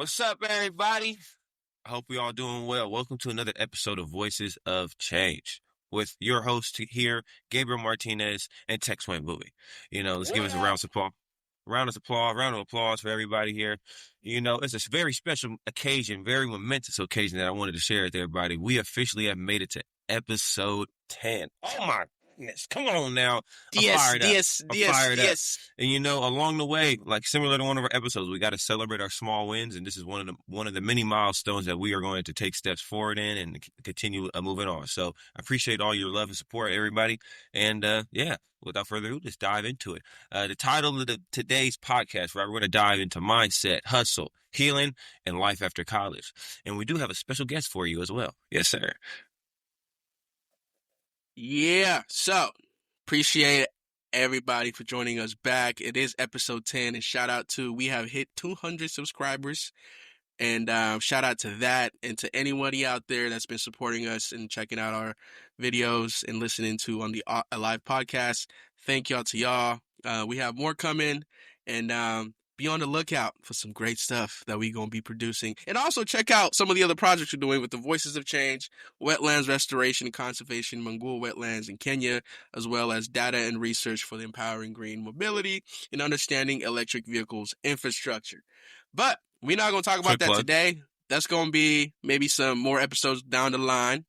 What's up, everybody? I hope we all doing well. Welcome to another episode of Voices of Change with your host here, Gabriel Martinez and Tex Bowie. Let's give us a round of applause for everybody here. It's a very special occasion, very momentous occasion that I wanted to share with everybody. We officially have made it to episode 10. Oh my goodness. Come on now. I'm fired up. Yes. And along the way, like similar to one of our episodes, we got to celebrate our small wins, and this is one of the many milestones that we are going to take steps forward in and continue moving on. So I appreciate all your love and support, everybody. And without further ado, let's dive into it. The title of today's podcast, right, we're going to dive into mindset, hustle, healing, and life after college. And we do have a special guest for you as well. Yes, sir. Yeah. So appreciate everybody for joining us back. It is episode 10, and shout out to we have hit 200 subscribers. And shout out to that and to anybody out there that's been supporting us and checking out our videos and listening to on the live podcast. Thank y'all to y'all. We have more coming, and be on the lookout for some great stuff that we're going to be producing. And also check out some of the other projects we're doing with the Voices of Change, wetlands restoration and conservation, Mangul wetlands in Kenya, as well as data and research for the empowering green mobility and understanding electric vehicles infrastructure. But we're not going to talk about that today. That's going to be maybe some more episodes down the line.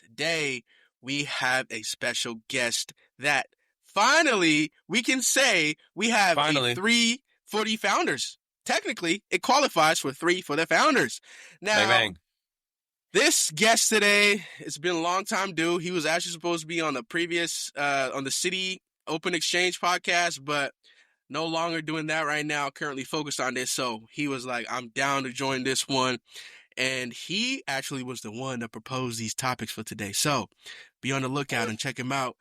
Today, we have a special guest that finally we can say we have a 3 for the founders. Technically, it qualifies for 3 for the founders. Now, bang. This guest today, it's been a long time due. He was actually supposed to be on the previous, on the City Open Exchange podcast, but no longer doing that right now, currently focused on this. So he was like, I'm down to join this one. And he actually was the one that proposed these topics for today. So be on the lookout and check him out.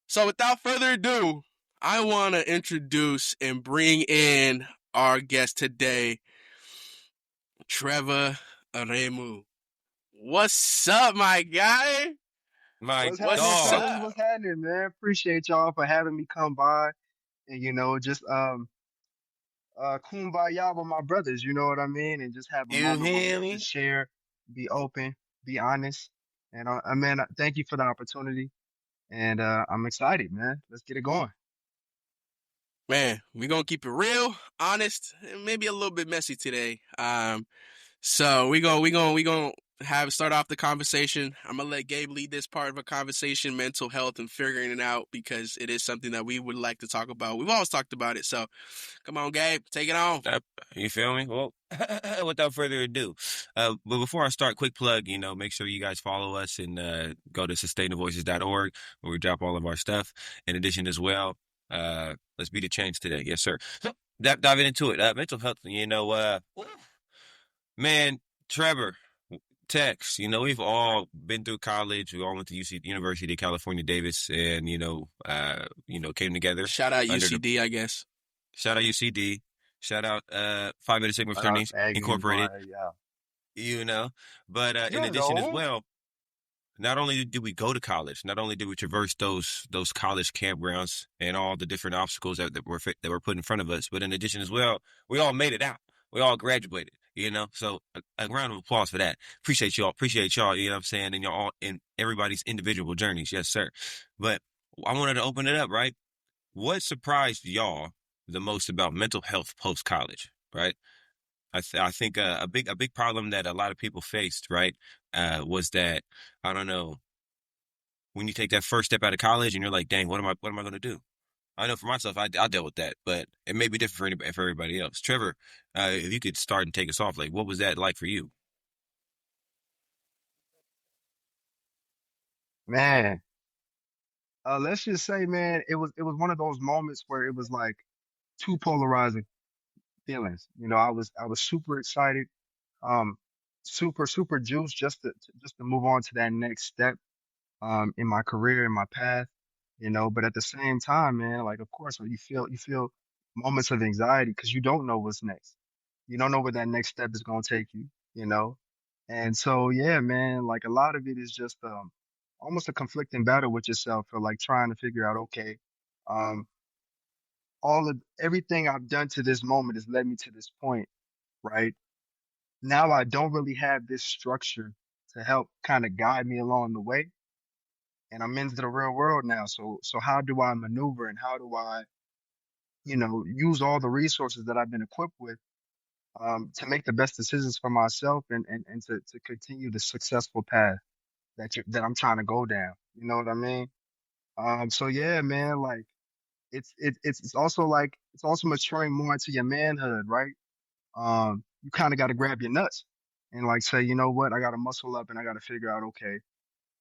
So without further ado, I want to introduce and bring in our guest today, Trevor Aremu. What's up, my guy? What's happening, man? Appreciate y'all for having me come by and just kumbaya with my brothers, you know what I mean? And just have a moment to share, be open, be honest. And man, thank you for the opportunity. And I'm excited, man. Let's get it going. Man, we're gonna keep it real, honest, and maybe a little bit messy today. So we gonna start off the conversation. I'm gonna let Gabe lead this part of a conversation, mental health and figuring it out, because it is something that we would like to talk about. We've always talked about it. So come on, Gabe, take it on. You feel me? Well, without further ado, but before I start, quick plug, make sure you guys follow us and go to sustainavoices.org where we drop all of our stuff. In addition as well, let's be the change today. Yes, sir. So diving into it. Mental health, man, Trevor, Tex, we've all been through college. We all went to University of California, Davis, and, came together. Shout out UCD, I guess. Shout out UCD. Shout out Phi Beta Sigma Fraternities Incorporated. But in addition as well, not only did we go to college, not only did we traverse those college campgrounds and all the different obstacles that were put in front of us, but in addition as well, we all made it out. We all graduated. So a round of applause for that. Appreciate y'all, you know what I'm saying? And y'all all in everybody's individual journeys. Yes, sir. But I wanted to open it up, right? What surprised y'all the most about mental health post-college, right? I think a big problem that a lot of people faced, right, was that, I don't know, when you take that first step out of college and you're like, dang, what am I going to do? I know for myself, I dealt with that, but it may be different for everybody else. Trevor, if you could start and take us off, like, what was that like for you? Man, let's just say, man, it was one of those moments where it was like two polarizing feelings. I was super excited, super juiced just to move on to that next step in my career, in my path. But at the same time, man, like, of course, you feel moments of anxiety because you don't know what's next. You don't know where that next step is going to take you. And so, yeah, man, like a lot of it is just almost a conflicting battle with yourself, or like trying to figure out, okay, um, everything I've done to this moment has led me to this point, right? now I don't really have this structure to help kind of guide me along the way. And I'm into the real world now. So how do I maneuver and how do I, use all the resources that I've been equipped with to make the best decisions for myself and to continue the successful path that I'm trying to go down. You know what I mean? So yeah, man, like it's also like it's also maturing more into your manhood, right? You kind of got to grab your nuts and like say, you know what, I got to muscle up and I got to figure out, okay,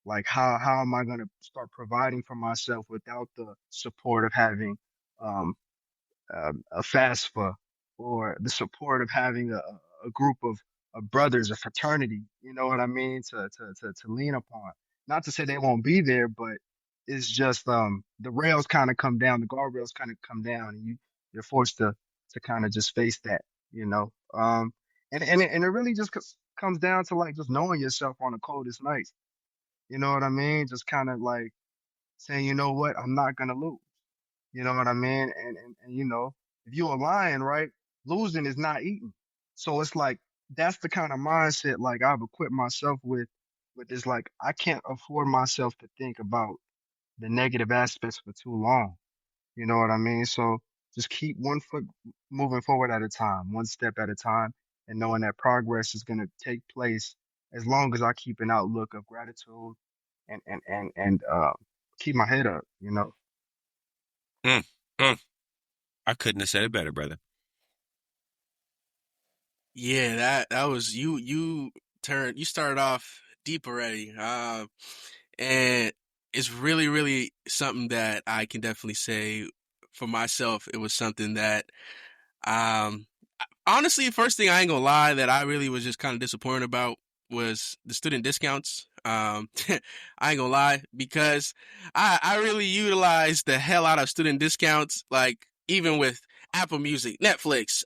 like how am I going to start providing for myself without the support of having um a FAFSA or the support of having a group of brothers, a fraternity, you know what I mean, to lean upon. Not to say they won't be there, but it's just the rails kind of come down, the guardrails kind of come down, and you're forced to kind of just face that, you know. And it really just comes down to like just knowing yourself on the coldest nights. You know what I mean? Just kind of like saying, you know what, I'm not gonna lose. You know what I mean? And if you're a lion, right, losing is not eating. So it's like that's the kind of mindset like I've equipped myself with is like I can't afford myself to think about the negative aspects for too long. You know what I mean? So just keep one foot moving forward at a time, one step at a time, and knowing that progress is gonna take place as long as I keep an outlook of gratitude and keep my head up, you know. Mm, mm. I couldn't have said it better, brother. Yeah, that was you started off deep already. And it's really, really something that I can definitely say for myself. It was something that, um, honestly, first thing I ain't gonna lie that I really was just kind of disappointed about was the student discounts. I ain't gonna lie because I really utilized the hell out of student discounts, like even with Apple Music, Netflix,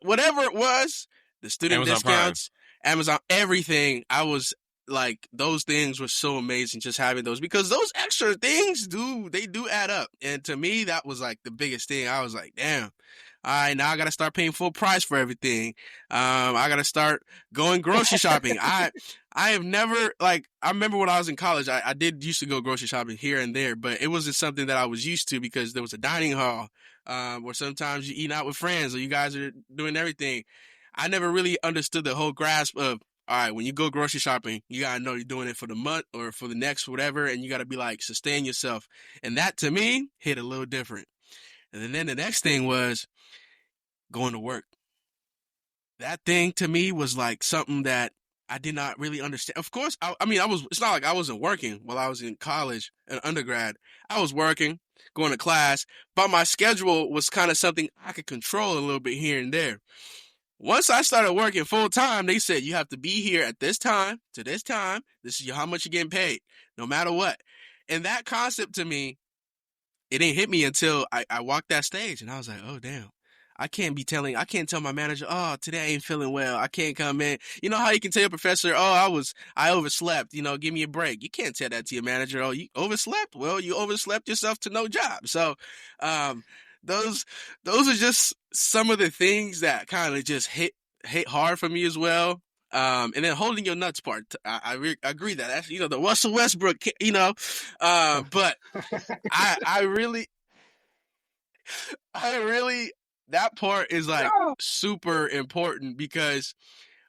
whatever it was, the student Amazon Prime. discounts, Amazon, everything. I was like, those things were so amazing just having those because those extra things do add up. And to me, that was like the biggest thing. I was like, damn. All right, now I gotta start paying full price for everything. I gotta start going grocery shopping. I have never like I remember when I was in college, I did used to go grocery shopping here and there, but it wasn't something that I was used to because there was a dining hall, where sometimes you eat out with friends or you guys are doing everything. I never really understood the whole grasp of all right, when you go grocery shopping, you gotta know you're doing it for the month or for the next whatever, and you gotta be like sustain yourself. And that to me hit a little different. And then the next thing was going to work. That thing to me was like something that I did not really understand. Of course, I mean, it's not like I wasn't working while I was in college and undergrad. I was working, going to class, but my schedule was kind of something I could control a little bit here and there. Once I started working full time, they said you have to be here at this time to this time. This is how much you're getting paid, no matter what. And that concept to me, it didn't hit me until I walked that stage and I was like, oh, damn. I can't tell my manager, oh, today I ain't feeling well. I can't come in. You know how you can tell your professor, oh, I overslept, give me a break. You can't tell that to your manager, oh, you overslept? Well, you overslept yourself to no job. So, um, those, those are just some of the things that kind of just hit hard for me as well. And then holding your nuts part, I agree that that's, the Russell Westbrook, but I really, I really, that part is like No. super important because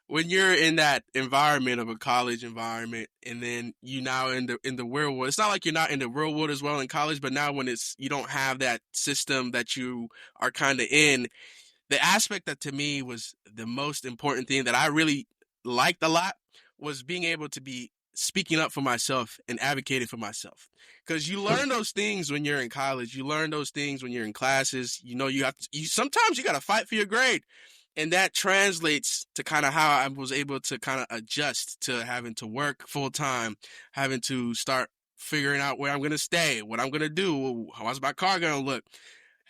when you're in that environment of a college environment and then you now in the real world, it's not like you're not in the real world as well in college, but now when you don't have that system that you are kind of in, the aspect that to me was the most important thing that I really liked a lot was being able to be speaking up for myself and advocating for myself. Because you learn those things when you're in college. You learn those things when you're in classes. Sometimes you got to fight for your grade. And that translates to kind of how I was able to kind of adjust to having to work full time, having to start figuring out where I'm going to stay, what I'm going to do, how's my car going to look.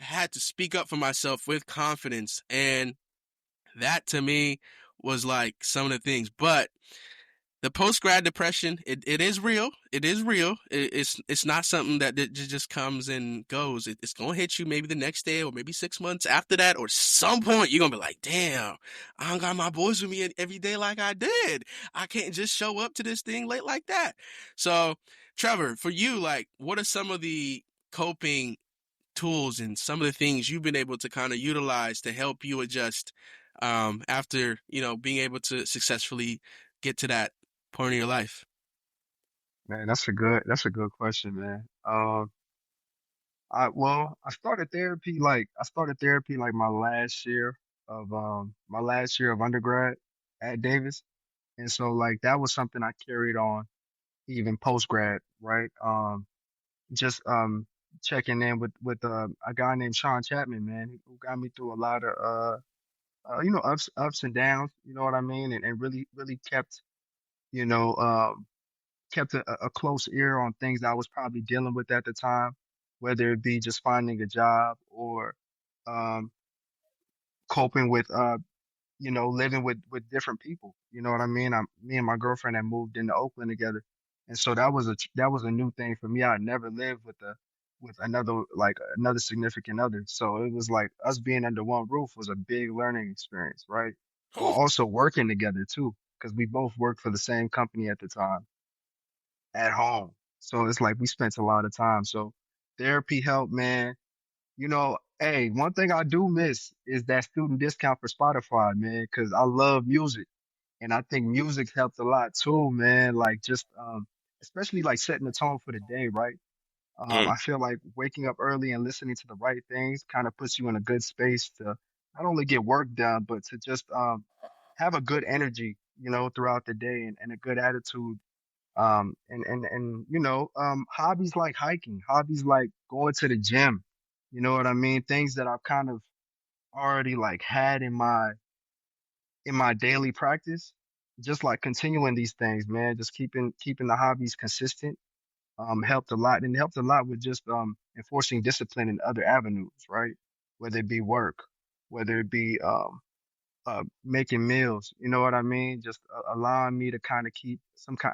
I had to speak up for myself with confidence. And that to me was like some of the things. But the post-grad depression, it is real. It is real. It's not something that just comes and goes. It's going to hit you maybe the next day or maybe 6 months after that, or some point you're going to be like, damn, I don't got my boys with me every day like I did. I can't just show up to this thing late like that. So, Trevor, for you, like, what are some of the coping tools and some of the things you've been able to kind of utilize to help you adjust after, being able to successfully get to that point in your life? Man, that's a good question, man. I started therapy like my last year of undergrad at Davis. And so like that was something I carried on even post grad, right? Just checking in with a guy named Sean Chapman, man, who got me through a lot of ups and downs, you know what I mean? And really you know, kept a close ear on things that I was probably dealing with at the time, whether it be just finding a job or um coping with living with different people. You know what I mean? Me and my girlfriend had moved into Oakland together, and so that was a new thing for me. I had never lived with another significant other, so it was like us being under one roof was a big learning experience, right? While also working together too, because we both worked for the same company at the time at home. So it's like we spent a lot of time. So therapy helped, man. Hey, one thing I do miss is that student discount for Spotify, man, because I love music. And I think music helps a lot too, man. Like just especially like setting the tone for the day, right? Mm. I feel like waking up early and listening to the right things kind of puts you in a good space to not only get work done, but to just have a good energy, throughout the day and a good attitude. Hobbies like hiking, hobbies like going to the gym, you know what I mean? Things that I've kind of already like had in my daily practice, just like continuing these things, man, just keeping the hobbies consistent, helped a lot, and helped a lot with just enforcing discipline in other avenues, right? Whether it be work, whether it be making meals, you know what I mean? Just allowing me to kind of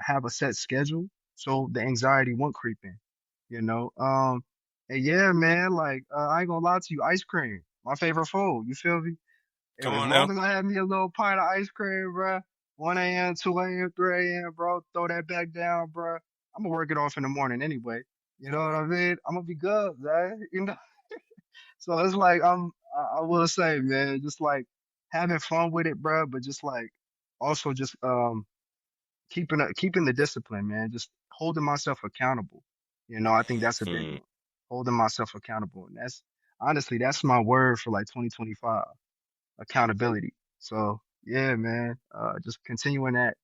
have a set schedule so the anxiety won't creep in, you know? And yeah, man, like I ain't gonna lie to you, ice cream, my favorite food. You feel me? Come As on long now. as I have me a little pint of ice cream, bruh, 1 a.m., 2 a.m., 3 a.m., bro, throw that back down, bruh. I'm gonna work it off in the morning anyway. You know what I mean? I'm gonna be good, man. So it's like I will say, man, just like having fun with it, bruh, but just like also just keeping the discipline, man. Just holding myself accountable. I think that's a big Mm. one. Holding myself accountable, and that's my word for like 2025, accountability. So yeah, man, just continuing that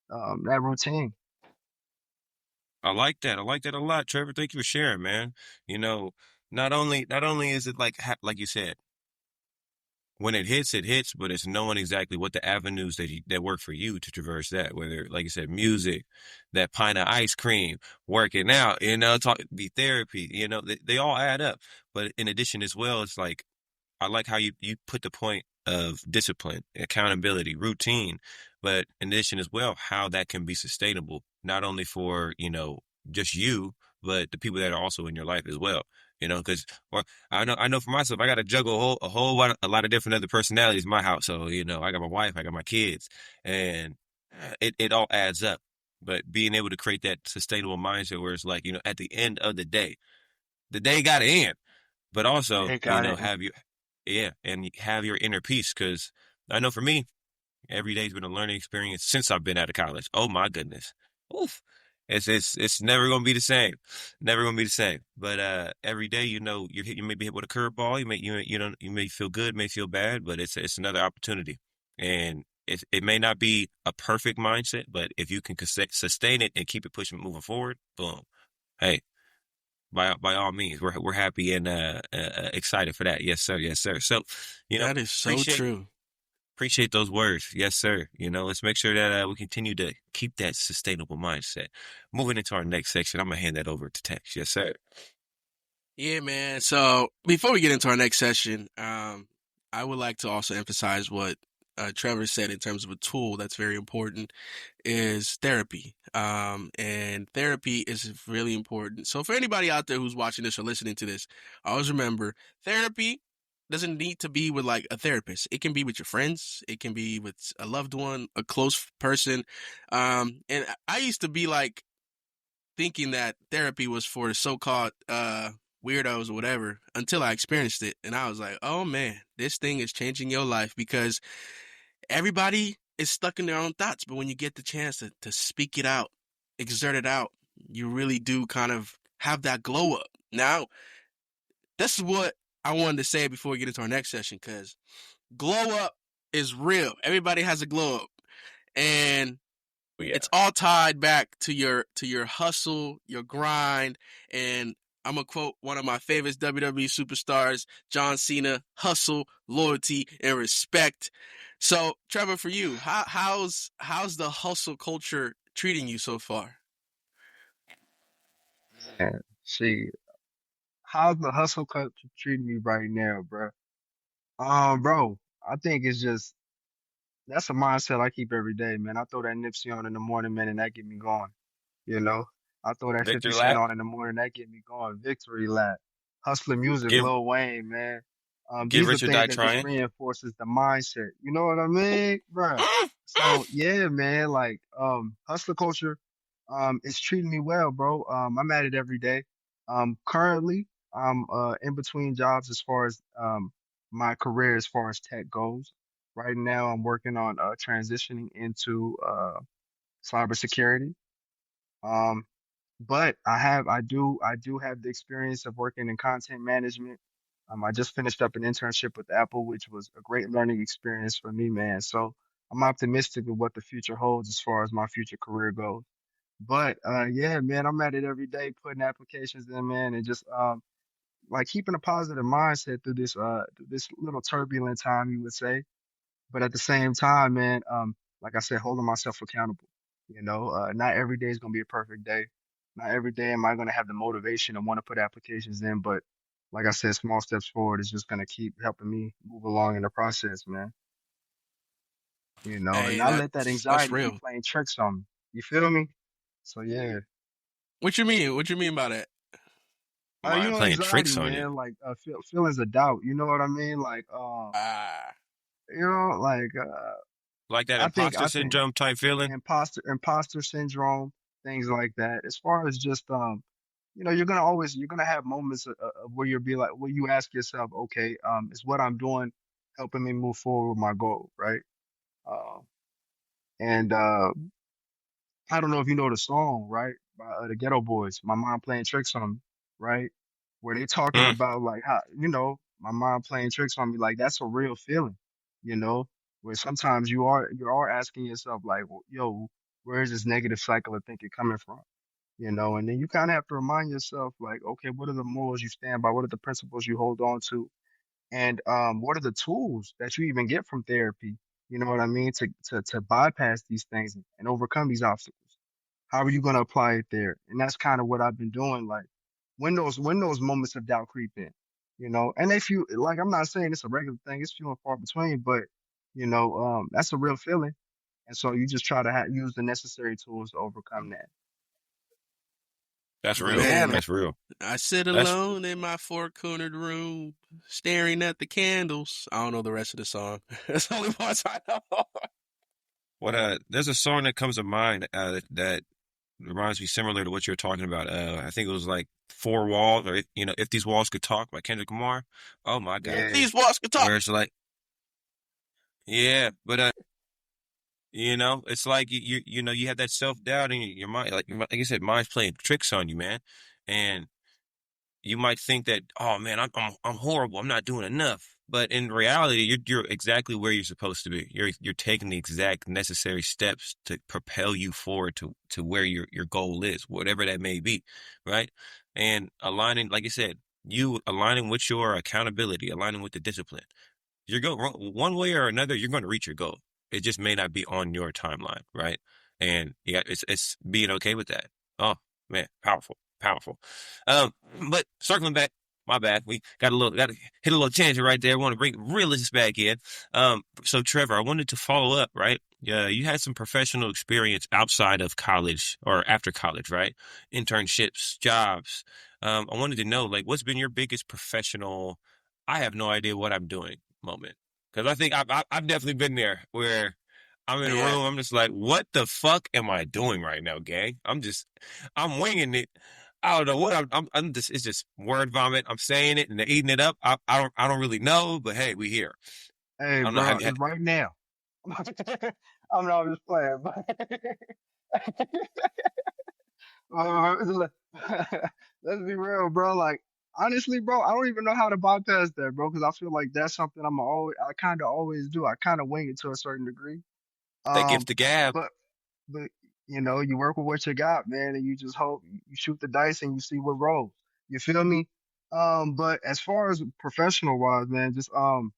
routine. I like that. I like that a lot, Trevor. Thank you for sharing, man. You know, not only is it like like you said, when it hits, but it's knowing exactly what the avenues that work for you to traverse that. Whether, like you said, music, that pint of ice cream, working out, be therapy. They all add up. But in addition, as well, it's like I like how you put the point of discipline, accountability, routine, but in addition as well, how that can be sustainable, not only for, just you, but the people that are also in your life as well. Because I know for myself, I got to juggle a lot of different other personalities in my house. So, I got my wife, I got my kids, and it all adds up. But being able to create that sustainable mindset where it's like, at the end of the day got to end, but also, They got it. have your, yeah, and have your inner peace. Because I know for me, every day's been a learning experience since I've been out of college. Oh my goodness. Oof. It's never gonna be the same. Never gonna be the same. But every day, you may be hit with a curveball. You may feel good, may feel bad, but it's another opportunity. And it may not be a perfect mindset, but if you can sustain it and keep it pushing, moving forward, boom. Hey, by all means, we're happy and excited for that. Yes, sir. Yes, sir. So, That is so appreciate true. appreciate those words. Yes, sir. Let's make sure that we continue to keep that sustainable mindset. Moving into our next section, I'm gonna hand that over to Tex. Yes, sir. Yeah, man. So before we get into our next session, I would like to also emphasize what Trevor said in terms of a tool that's very important is therapy. And therapy is really important. So for anybody out there who's watching this or listening to this, always remember therapy doesn't need to be with like a therapist. It can be with your friends. It can be with a loved one, a close person. And I used to be like thinking that therapy was for the so-called weirdos or whatever until I experienced it. And I was like, oh man, this thing is changing your life because everybody is stuck in their own thoughts. But when you get the chance to speak it out, exert it out, you really do kind of have that glow up. Now, this is what I wanted to say before we get into our next session, because glow up is real. Everybody has a glow up. And it's all tied back to your hustle, your grind, and I'm gonna quote one of my favorite WWE superstars, John Cena: hustle, loyalty, and respect. So, Trevor, for you, how's the hustle culture treating you so far? And see, how's the hustle culture treating me right now, bro? Bro, I think it's just that's a mindset I keep every day, man. I throw that Nipsey on in the morning, man, and that get me going. You know, I throw that 50 Victory Cent lap. on in the morning, that get me going. Victory lap, hustler music, Give Lil Wayne, man. give These are rich or things die that just trying. reinforces the mindset. You know what I mean, bruh? So yeah, man, like hustler culture, is treating me well, bro. I'm at it every day. Currently, I'm in between jobs as far as my career as far as tech goes. Right now, I'm working on transitioning into cybersecurity. Um, but I do have the experience of working in content management. I just finished up an internship with Apple, which was a great learning experience for me, man. So I'm optimistic with what the future holds as far as my future career goes. But yeah, man, I'm at it every day, putting applications in, man, and just like keeping a positive mindset through this little turbulent time, you would say. But at the same time, man, like I said, holding myself accountable. You know, not every day is gonna be a perfect day. Not every day am I gonna have the motivation and want to put applications in. But like I said, small steps forward is just gonna keep helping me move along in the process, man. You know, and Hey, not let that that's anxiety keep real. playing tricks on me. You feel me? So yeah. What you mean? What you mean by that? You Mind know, playing anxiety, tricks on you. man, like feelings of doubt. You know what I mean? Like, Ah, you know, like, Like that I imposter think syndrome type feeling. imposter syndrome, things like that. As far as just, you know, you're gonna have moments of where you'll be like, where you ask yourself, okay, is what I'm doing helping me move forward with my goal, right? Uh, and I don't know if you know the song, right? By the Ghetto Boys, My Mind Playing Tricks on Me, right? Where they talking Mm, about like how, you know, my mind playing tricks on me, like that's a real feeling, you know, where sometimes you are asking yourself like, well, yo, where is this negative cycle of thinking coming from? You know, and then you kind of have to remind yourself like, okay, what are the morals you stand by? What are the principles you hold on to? And what are the tools that you even get from therapy? You know what I mean? To bypass these things and overcome these obstacles. How are you going to apply it there? And that's kind of what I've been doing. Like when those moments of doubt creep in, you know, and if you like, I'm not saying it's a regular thing, it's few and far between, but you know, that's a real feeling. And so you just try to use the necessary tools to overcome that. that's But real. yeah, man, man. That's real. I sit That's alone in my four-cornered room, staring at the candles. I don't know the rest of the song. That's the only parts I know. what. There's a song that comes to mind that reminds me similar to what you're talking about. I think it was like Four Walls, or you know, If These Walls Could Talk by Kendrick Lamar. Oh my God. If Yeah, these walls could talk. Where it's like, yeah, but you know, it's like you know, you have that self doubt in your mind, like you said, mind's playing tricks on you, man, and you might think that, oh man, I'm horrible. I'm not doing enough. But in reality, you're exactly where you're supposed to be. You're taking the exact necessary steps to propel you forward to where your goal is, whatever that may be, right? And aligning, like I said, you aligning with your accountability, aligning with the discipline. You're go one way or another, you're going to reach your goal. It just may not be on your timeline, right? And yeah, it's being okay with that. Oh man, powerful, powerful. Um, but circling back. My bad. We got to hit a little tangent right there. Want to bring realists back in. So Trevor, I wanted to follow up, right? Yeah, you had some professional experience outside of college or after college, right? Internships, jobs. I wanted to know, like, what's been your biggest professional, I have no idea what I'm doing moment? Because I think I've definitely been there where I'm in a Yeah. room, I'm just like, what the fuck am I doing right now, gang? I'm winging it. I don't know what I'm just, it's just word vomit. I'm saying it and they're eating it up. I don't really know, but hey, we here. Hey, I don't know. bro, it's right now. I'm not just playing, but let's be real, bro. Like, honestly, bro, I don't even know how to bypass that, bro, because I feel like that's something I kind of always do. I kind of wing it to a certain degree. That gift Um, the gab. but but you work with what you got, man, and you just hope you shoot the dice and you see what rolls. You feel me? But as far as professional wise, man, just bruh,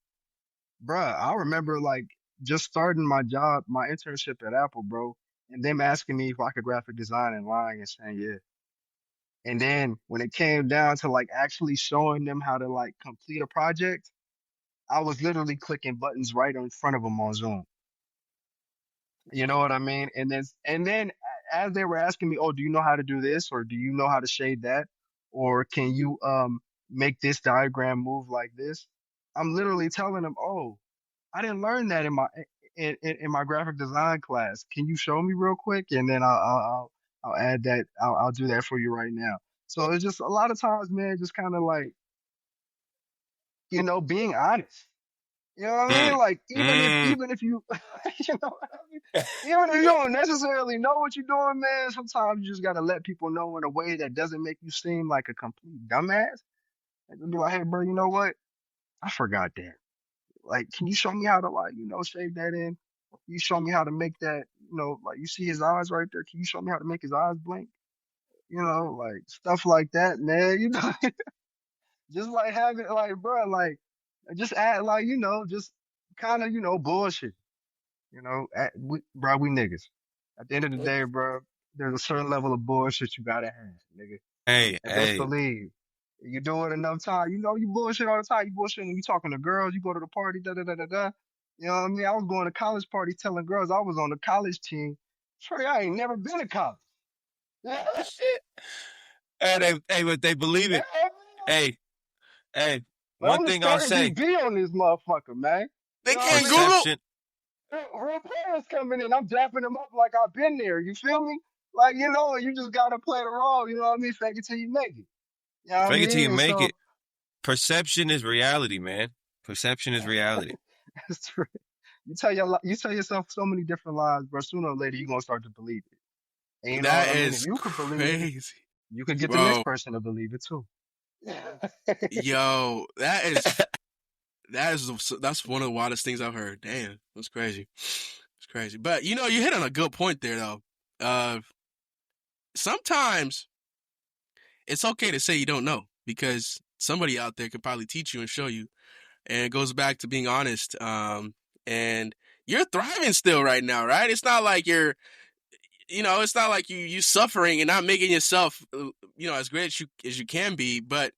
I remember like just starting my job, my internship at Apple, bro, and them asking me if I could graphic design and lying and saying yeah. And then when it came down to like actually showing them how to like complete a project, I was literally clicking buttons right in front of them on Zoom. You know what I mean? And then as they were asking me, "Oh, do you know how to do this or do you know how to shade that or can you make this diagram move like this?" I'm literally telling them, "Oh, I didn't learn that in my graphic design class. Can you show me real quick?" And then I'll add that. I'll do that for you right now. So it's just a lot of times, man, just kind of like being honest. You know what I mean? Mm, Like mm. even if you you know what I mean? Even if you don't necessarily know what you're doing, man, sometimes you just gotta let people know in a way that doesn't make you seem like a complete dumbass. And just be like, hey, bro, you know what? I forgot that. Like, can you show me how to like, shave that in? Can you show me how to make that, like you see his eyes right there. Can you show me how to make his eyes blink? Like stuff like that, man. Just like having like, bro, like just add like, just kind of, bullshit. We niggas. At the end of the day, bro, there's a certain level of bullshit you gotta have, nigga. Hey, And best hey, believe, you do it enough time, you bullshit all the time. You bullshit when you talking to girls, you go to the party, da da da da da. You know what I mean? I was going to college parties telling girls I was on the college team. Sorry, I ain't never been to college. Yeah, shit. But they believe it. Hey, hey, but one I'm just thing I'll starting say, DB on this motherfucker, man. They You know what can't I mean? Google. perception. Real players coming in, I'm dapping them up like I've been there. You feel me? Like, you just gotta play the role, you know what I mean? Fake it till you make it. You know what I Fake it till you mean? And make so it. Perception is reality, man. Perception is reality. that's true. You tell yourself so many different lies, but sooner or later you're gonna start to believe it. And you know what That I mean? If is you could believe it, crazy, you could get the next bro. person to believe it too. Yo, that's one of the wildest things I've heard. Damn, that's crazy. It's crazy. But you hit on a good point there though. Uh, Sometimes it's okay to say you don't know because somebody out there could probably teach you and show you. And it goes back to being honest. And you're thriving still right now, right? It's not like it's not like you suffering and not making yourself, as great as you can be. But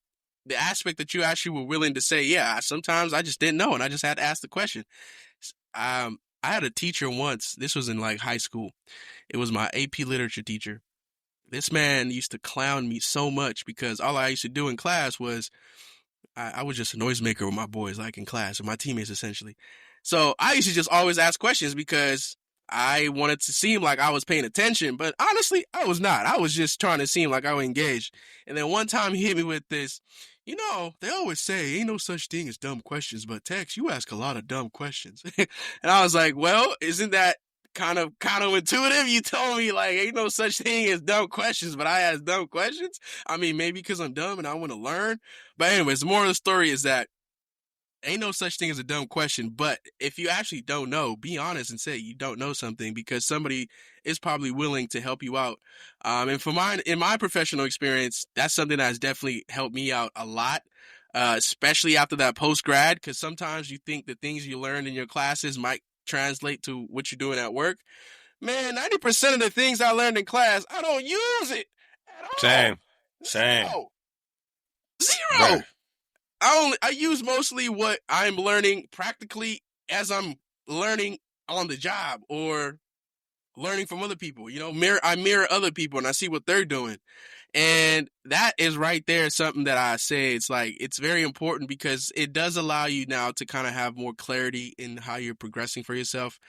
the aspect that you actually were willing to say, yeah, sometimes I just didn't know, and I just had to ask the question. I had a teacher once. This was in like high school. It was my AP literature teacher. This man used to clown me so much because all I used to do in class was I was just a noisemaker with my boys, like in class, or my teammates essentially. So I used to just always ask questions because I wanted to seem like I was paying attention, but honestly, I was not. I was just trying to seem like I was engaged. And then one time he hit me with this, they always say ain't no such thing as dumb questions, but Tex, you ask a lot of dumb questions. And I was like, well, isn't that kind of counterintuitive? You told me like ain't no such thing as dumb questions, but I ask dumb questions. I mean, maybe because I'm dumb and I want to learn. But anyways, the moral of the story is that ain't no such thing as a dumb question. But if you actually don't know, be honest and say you don't know something because somebody is probably willing to help you out. And in my professional experience, that's something that has definitely helped me out a lot. Especially after that post grad, because sometimes you think the things you learned in your classes might translate to what you're doing at work. Man, 90% of the things I learned in class, I don't use it at all. Same, same, Zero. bruh. Zero. I use mostly what I'm learning practically as I'm learning on the job or learning from other people. I mirror other people and I see what they're doing. And that is right there something that I say it's very important because it does allow you now to kind of have more clarity in how you're progressing for yourself.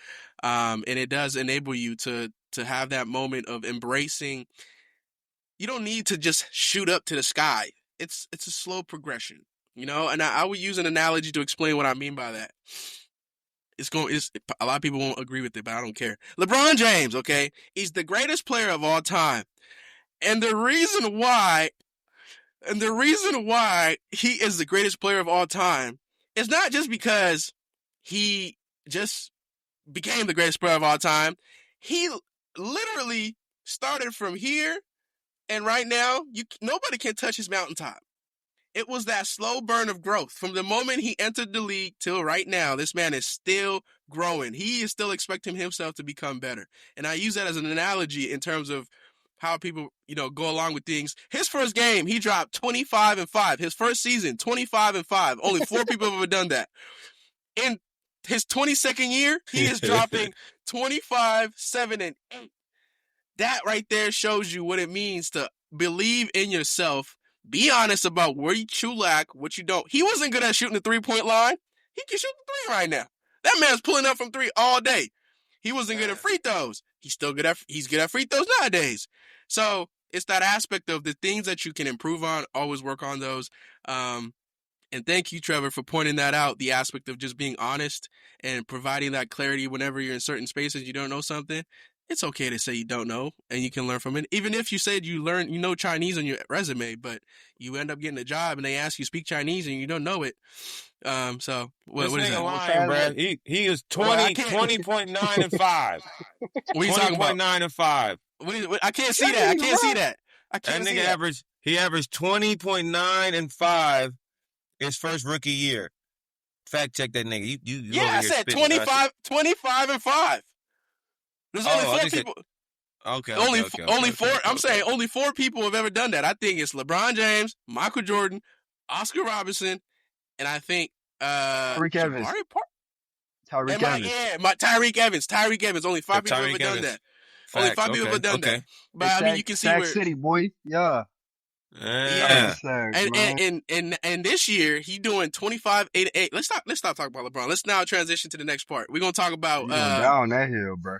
And it does enable you to have that moment of embracing. You don't need to just shoot up to the sky. It's a slow progression, and I would use an analogy to explain what I mean by that. It's a lot of people won't agree with it, but I don't care. LeBron James, okay? He's the greatest player of all time. And the reason why he is the greatest player of all time is not just because he just became the greatest player of all time. He literally started from here, and right now, nobody can touch his mountaintop. It was that slow burn of growth. From the moment he entered the league till right now, this man is still growing. He is still expecting himself to become better. And I use that as an analogy in terms of how people, go along with things. His first game, he dropped 25-5. His first season, 25-5. Only 4 people have ever done that. In his 22nd year, he is dropping 25, 7, and 8. That right there shows you what it means to believe in yourself. Be honest about where you lack, what you don't. He wasn't good at shooting the 3-point line. He can shoot the 3 right now. That man's pulling up from 3 all day. He wasn't good at free throws. He's good at free throws nowadays. So it's that aspect of the things that you can improve on, always work on those. And thank you, Trevor, for pointing that out, the aspect of just being honest and providing that clarity whenever you're in certain spaces you don't know something. It's okay to say you don't know, and you can learn from it. Even if you said you know Chinese on your resume, but you end up getting a job and they ask you speak Chinese and you don't know it. So what is that? Lying, bro. He is 20.9 and 5. What are you talking about? 20.9 and 5. I can't see that. I can't see that. That nigga averaged 20.9 and 5 his first rookie year. Fact check that nigga. You I said 25 and 5. There's only 4 people. Okay. Only 4. I'm saying only 4 people have ever done that. I think it's LeBron James, Michael Jordan, Oscar Robertson, and I think Tyreek Evans. Tyreek Evans. Tyreek Evans. Only 5 people have ever done that. Only 5 people have done that. But you can see where City boy. Yeah. Yeah. And this year he doing 25, 8, 8. Let's stop talking about LeBron. Let's now transition to the next part. We're gonna talk about down that hill, bro.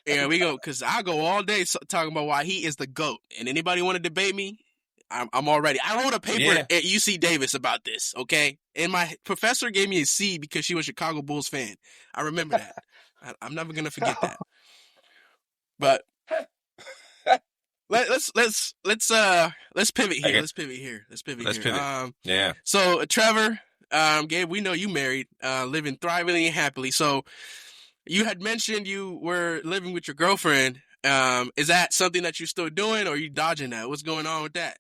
Yeah, we go, because I go all day talking about why he is the GOAT. And anybody want to debate me, I'm all ready. I wrote a paper at UC Davis about this, okay? And my professor gave me a C because she was a Chicago Bulls fan. I remember that. I'm never going to forget that. But let's pivot here. Let's pivot here. So, Trevor, Gabe, we know you married, living thrivingly and happily. So, you had mentioned you were living with your girlfriend. Is that something that you're still doing, or are you dodging that? What's going on with that?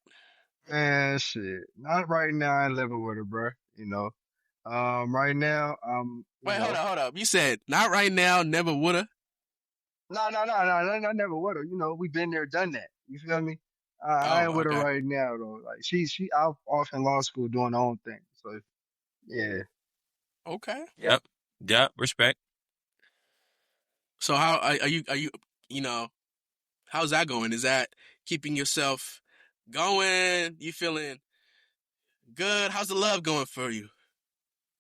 Man, shit. Not right now. I ain't living with her, bro. Right now, Wait, hold up. You said not right now, never woulda. No, never woulda. We've been there, done that. You feel me? I ain't with her right now though. Like she out off in law school doing her own thing. So yeah. Okay. Yep. Respect. So how are you? How's that going? Is that keeping yourself going? You feeling good? How's the love going for you?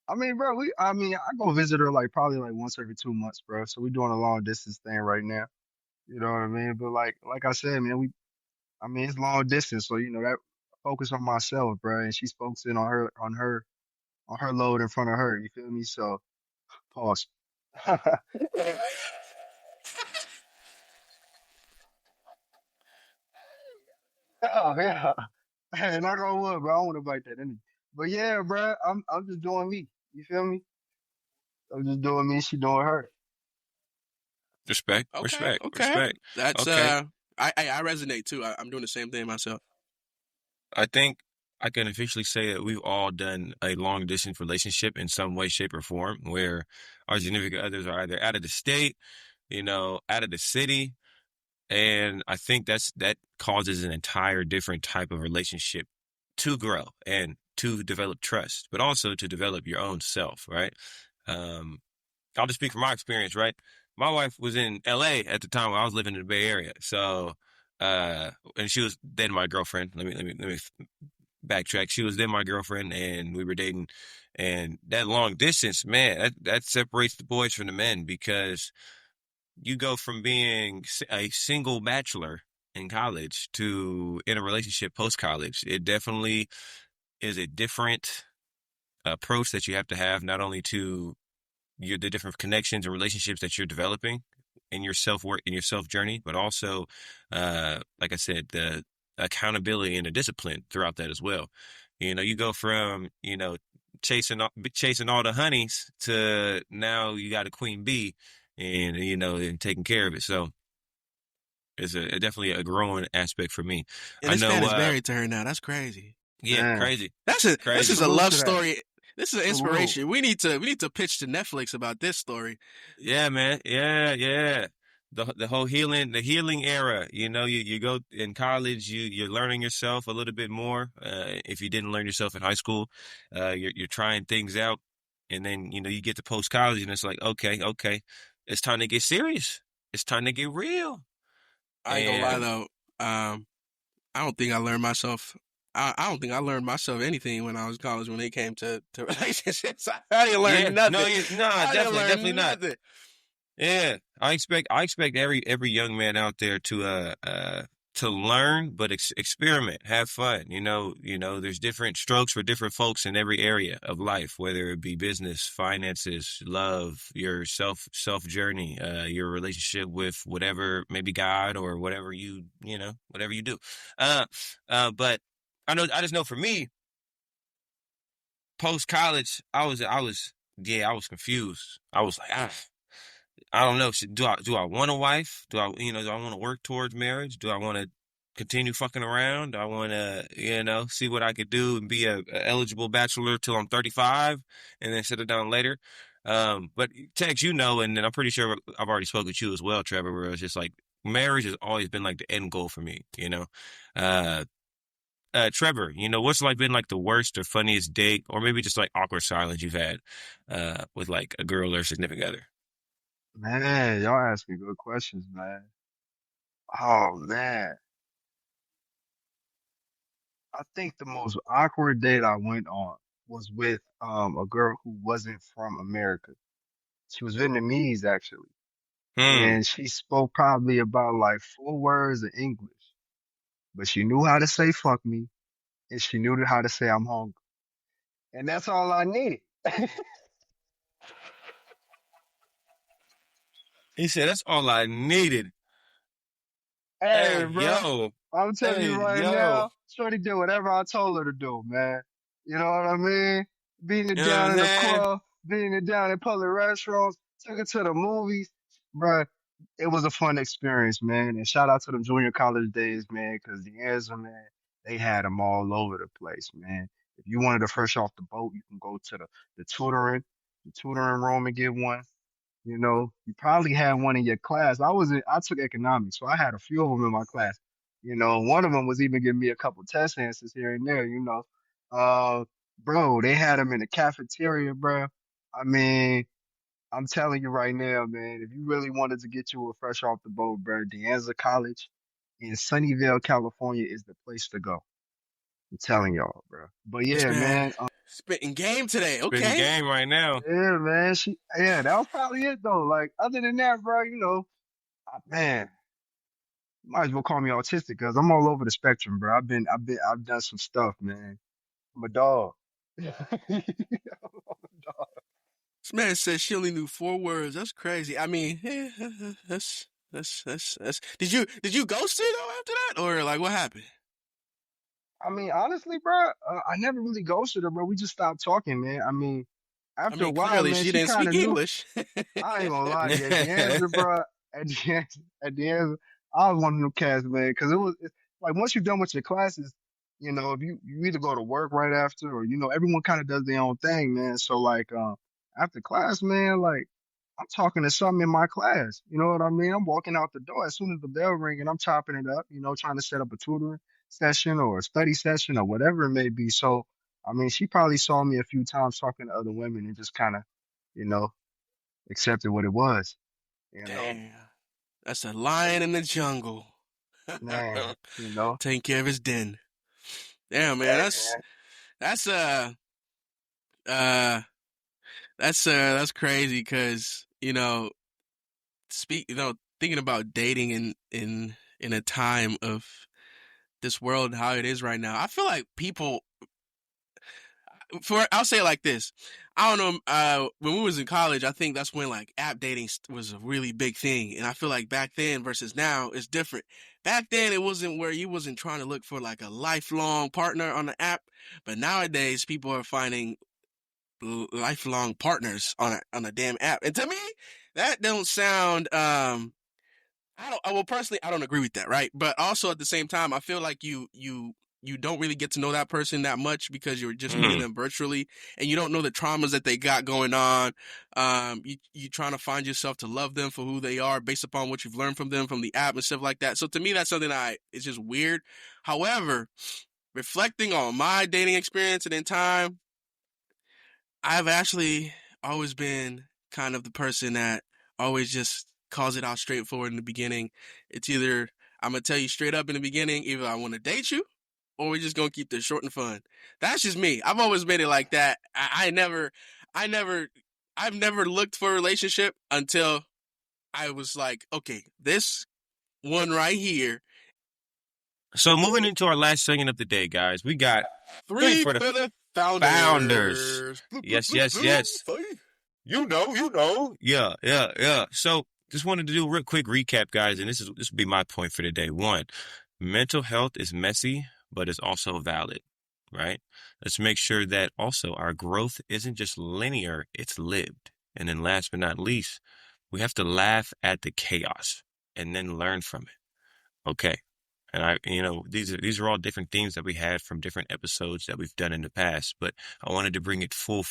I mean, bro, I go visit her probably once every 2 months, bro. So we're doing a long distance thing right now. You know what I mean? But like I said, man, it's long distance, so that focus on myself, bro, and she's focusing on her load in front of her. You feel me? So pause. Oh yeah. Hey, knock on wood, bro. I don't want to bite that in. But yeah, bro, I'm just doing me. You feel me? I'm just doing me. She doing her. Respect. That's okay. I resonate too. I'm doing the same thing myself. I think I can officially say that we've all done a long distance relationship in some way, shape, or form, where our significant others are either out of the state, out of the city. And I think that causes an entire different type of relationship to grow. And to develop trust, but also to develop your own self, right? I'll just speak from my experience, right? My wife was in LA at the time when I was living in the Bay Area. So, and she was then my girlfriend. Let me backtrack. She was then my girlfriend and we were dating. And that long distance, man, that separates the boys from the men because you go from being a single bachelor in college to in a relationship post college. It definitely is a different approach that you have to have, not only to the different connections and relationships that you're developing in your self work, in your self journey, but also, like I said, the accountability and the discipline throughout that as well. You go from, chasing all the honeys to now you got a queen bee and, and taking care of it. So it's definitely a growing aspect for me. And I this know, man is married to her now. That's crazy. yeah, Man, crazy. This Crazy. is a salute love to that. story. This is an Salute. inspiration. We need to pitch to Netflix about this story. Yeah, man. Yeah. The whole the healing era. You go in college, you're learning yourself a little bit more. If you didn't learn yourself in high school, you're trying things out, and then you get to post college, and it's like, okay, it's time to get serious. It's time to get real. I ain't gonna lie And though. I don't think I learned myself. I don't think I learned myself anything when I was in college when it came to relationships. I didn't learn yeah, nothing. no, I didn't learn definitely not. nothing. Yeah, I expect every young man out there to learn, but experiment, have fun. There's different strokes for different folks in every area of life, whether it be business, finances, love, your self journey, your relationship with whatever, maybe God or whatever whatever you do. But I just know for me, post college, I was confused. I was like, I don't know. Do I want a wife? Do I want to work towards marriage? Do I want to continue fucking around? Do I want to, see what I could do and be a eligible bachelor till I'm 35 and then settle down later? But Tex, and then I'm pretty sure I've already spoken with you as well, Trevor, where it's just like marriage has always been like the end goal for me, Uh, Trevor, what's like been like the worst or funniest date or maybe just like awkward silence you've had, with like a girl or significant other? Man, y'all asking good questions, man. Oh man, I think the most awkward date I went on was with a girl who wasn't from America. She was Vietnamese actually, Hmm. and she spoke probably about like 4 words of English, but she knew how to say "fuck me" and she knew how to say "I'm hungry," and that's all I needed. He said, "That's all I needed." Hey, Hey, bro. yo. I'm telling Hey, you right yo. now, Shorty did whatever I told her to do, man. You know what I mean? Beating it You know what down I'm in the saying? club, beating it down in public restaurants, took her to the movies, bruh. It was a fun experience, man. And shout out to them junior college days, man, because the answer, man, they had them all over the place, man. If you wanted to fresh off the boat, you can go to the tutoring room and get one. You probably had one in your class. I took economics, so I had a few of them in my class. One of them was even giving me a couple test answers here and there. Uh, bro, they had them in the cafeteria, bro. I mean, I'm telling you right now, man, if you really wanted to get you a fresh off the boat, bro, De Anza College in Sunnyvale, California is the place to go. I'm telling y'all, bro. But This yeah, man man, spitting game today. Spitting Okay. game right now. yeah, man, yeah, that was probably it though. Like, other than that, bro, man, might as well call me autistic because I'm all over the spectrum, bro. I've done some stuff, man. I'm a dog. This man said she only knew 4 words. That's crazy. I mean, that's. Did you ghost her though after that, or like what happened? I mean, honestly, bro, I never really ghosted her, bro. We just stopped talking, man. I mean, I after a mean, while, clearly man, she she didn't kind speak of knew. English. I ain't gonna lie, yeah. The answer, bro. At the end, I was one of them cats, man, because it's like once you're done with your classes, if you either go to work right after, or everyone kind of does their own thing, man. So like, after class, man, like I'm talking to something in my class. You know what I mean? I'm walking out the door as soon as the bell ring, and I'm chopping it up, trying to set up a tutoring session or a study session or whatever it may be. So I mean, she probably saw me a few times talking to other women and just kind of, you know, accepted what it was, you know. Damn. That's a lion in the jungle. Man, you know. Taking care of his den. Damn, man, Hey, that's uh that's crazy because, thinking about dating in a time of this world, how it is right now. I feel like people, I'll say it like this. I don't know. When we was in college, I think that's when like app dating was a really big thing, and I feel like back then versus now is different. Back then, it wasn't where you wasn't trying to look for like a lifelong partner on the app, but nowadays people are finding lifelong partners on a damn app, and to me, that don't sound personally, I don't agree with that, right? But also at the same time, I feel like you don't really get to know that person that much because you're just meeting them virtually, and you don't know the traumas that they got going on. You trying to find yourself to love them for who they are based upon what you've learned from them from the app and stuff like that. So to me, that's something it's just weird. However, reflecting on my dating experience and in time, I've actually always been kind of the person that always just calls it out straightforward in the beginning. It's either I'm gonna tell you straight up in the beginning, either I want to date you, or we're just gonna keep this short and fun. That's just me. I've always made it like that. I never, I've never looked for a relationship until I was like, okay, this one right here. So moving into our last segment of the day, guys, we got Three for the for the founders. Yes. You know. Yeah. So just wanted to do a real quick recap, guys, and this will be my point for today. One, mental health is messy, but it's also valid, right? Let's make sure that also our growth isn't just linear, it's lived. And then last but not least, we have to laugh at the chaos and then learn from it. Okay. And these are all different themes that we had from different episodes that we've done in the past, but I wanted to bring it full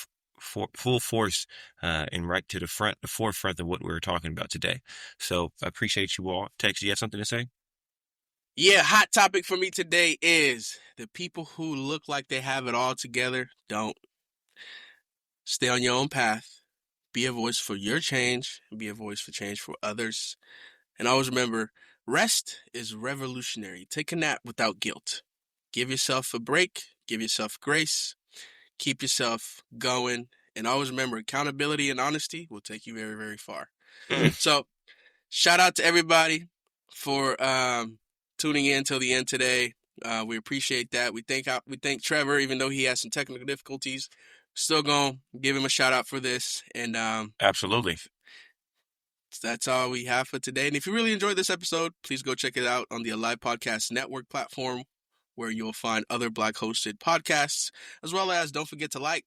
force and right to the forefront of what we were talking about today. So I appreciate you all. Tex, you have something to say? Yeah, hot topic for me today is the people who look like they have it all together don't. Stay on your own path. Be a voice for your change. Be a voice for change for others. And always remember, rest is revolutionary. Take a nap without guilt. Give yourself a break. Give yourself grace. Keep yourself going. And always remember, accountability and honesty will take you very, very far. So, shout out to everybody for tuning in till the end today. We appreciate that. We thank Trevor, even though he has some technical difficulties. Still gonna give him a shout out for this. And Absolutely. that's all we have for today. And if you really enjoyed this episode, please go check it out on the Alive Podcast Network platform, where you'll find other Black hosted podcasts, as well as don't forget to like,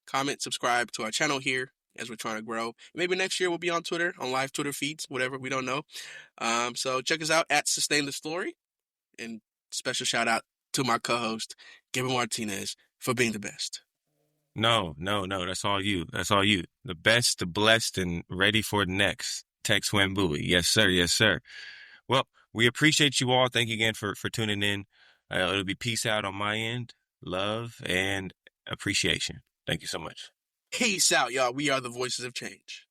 comment, subscribe to our channel here as we're trying to grow. Maybe next year we'll be on Twitter, on live Twitter feeds, whatever, we don't know. So check us out at Sustain the Story. And special shout out to my co-host, Gabe Martinez, for being the best. No. That's all you. The best, the blessed, and ready for the next. Tex Wambui. Yes, sir. Well, we appreciate you all. Thank you again for tuning in. It'll be peace out on my end. Love and appreciation. Thank you so much. Peace out, y'all. We are the voices of change.